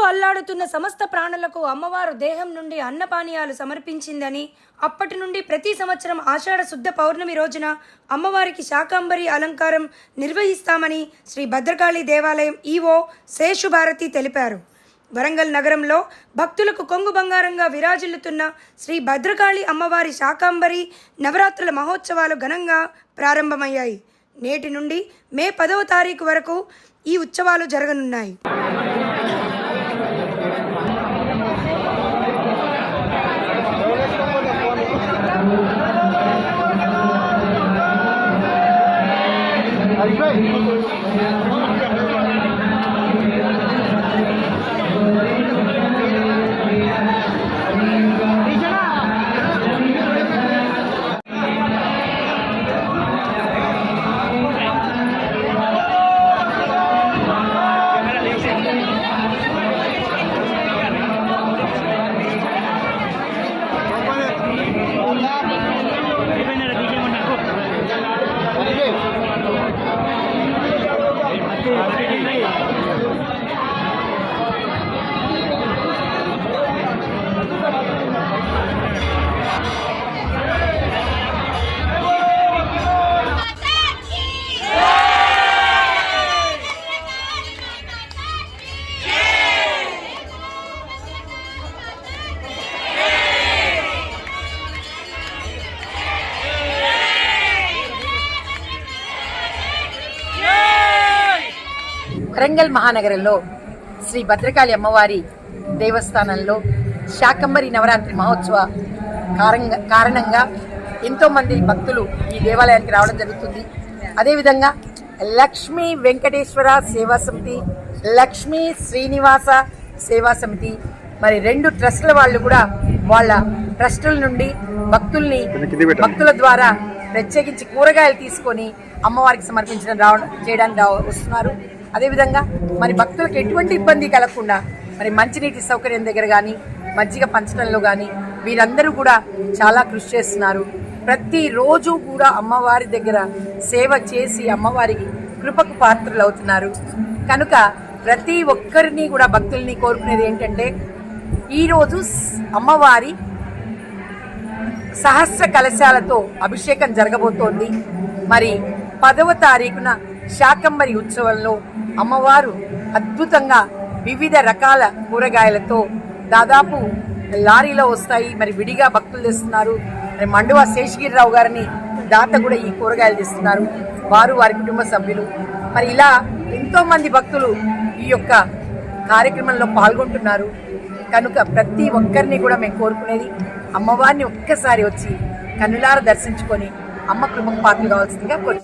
అల్లాడుతున్న సమస్త ప్రాణులకు అమ్మవారు దేహం నుండి అన్నపానీయాలు సమర్పించిందని, అప్పటి నుండి ప్రతి సంవత్సరం ఆషాఢ శుద్ధ పౌర్ణమి రోజున అమ్మవారికి శాకాంబరి అలంకారం నిర్వహిస్తామని శ్రీ భద్రకాళి దేవాలయం ఈవో శేషుభారతి తెలిపారు. వరంగల్ నగరంలో భక్తులకు కొంగు బంగారంగా విరాజిల్లుతున్న శ్రీ భద్రకాళి అమ్మవారి శాకాంబరి నవరాత్రుల మహోత్సవాలు ఘనంగా ప్రారంభమయ్యాయి. నేటి నుండి మే 10వ తారీఖు వరకు ఈ ఉత్సవాలు జరగనున్నాయి. వరంగల్ మహానగరంలో శ్రీ భద్రకాళి అమ్మవారి దేవస్థానంలో శాకంబరి నవరాత్రి మహోత్సవ కారణంగా ఎంతోమంది భక్తులు ఈ దేవాలయానికి రావడం జరుగుతుంది. అదేవిధంగా లక్ష్మీ వెంకటేశ్వర సేవా సమితి, లక్ష్మీ శ్రీనివాస సేవా సమితి, మరి 2 ట్రస్టుల వాళ్ళు కూడా వాళ్ళ ట్రస్టుల నుండి భక్తుల ద్వారా ప్రత్యేకించి కూరగాయలు తీసుకొని అమ్మవారికి చేయడానికి వస్తున్నారు. అదేవిధంగా మరి భక్తులకు ఎటువంటి ఇబ్బంది కలగకుండా మరి మంచినీటి సౌకర్యం దగ్గర కానీ మజ్జిగ పంచడంలో కానీ వీరందరూ కూడా చాలా కృషి చేస్తున్నారు. ప్రతిరోజు కూడా అమ్మవారి దగ్గర సేవ చేసి అమ్మవారికి కృపకు పాత్రలు అవుతున్నారు. కనుక ప్రతి ఒక్కరిని కూడా భక్తుల్ని కోరుకునేది ఏంటంటే, ఈరోజు అమ్మవారి సహస్ర కలశాలతో అభిషేకం జరగబోతోంది. మరి 10వ తారీఖున శాకంబరి ఉత్సవంలో అమ్మవారు అద్భుతంగా వివిధ రకాల కూరగాయలతో దాదాపు లారీలో వస్తాయి. మరి విడిగా భక్తులు తెస్తున్నారు. మరి మండువ శేషగిరిరావు గారిని దాత కూడా ఈ కూరగాయలు తెస్తున్నారు, వారి కుటుంబ సభ్యులు. మరి ఇలా ఎంతోమంది భక్తులు ఈ యొక్క కార్యక్రమంలో పాల్గొంటున్నారు. కనుక ప్రతి ఒక్కరిని కూడా మేము కోరుకునేది, అమ్మవారిని ఒక్కసారి వచ్చి కన్నులారా దర్శించుకొని అమ్మ కృపకు పాత్రలు కావాల్సిందిగా కోరుతున్నాం.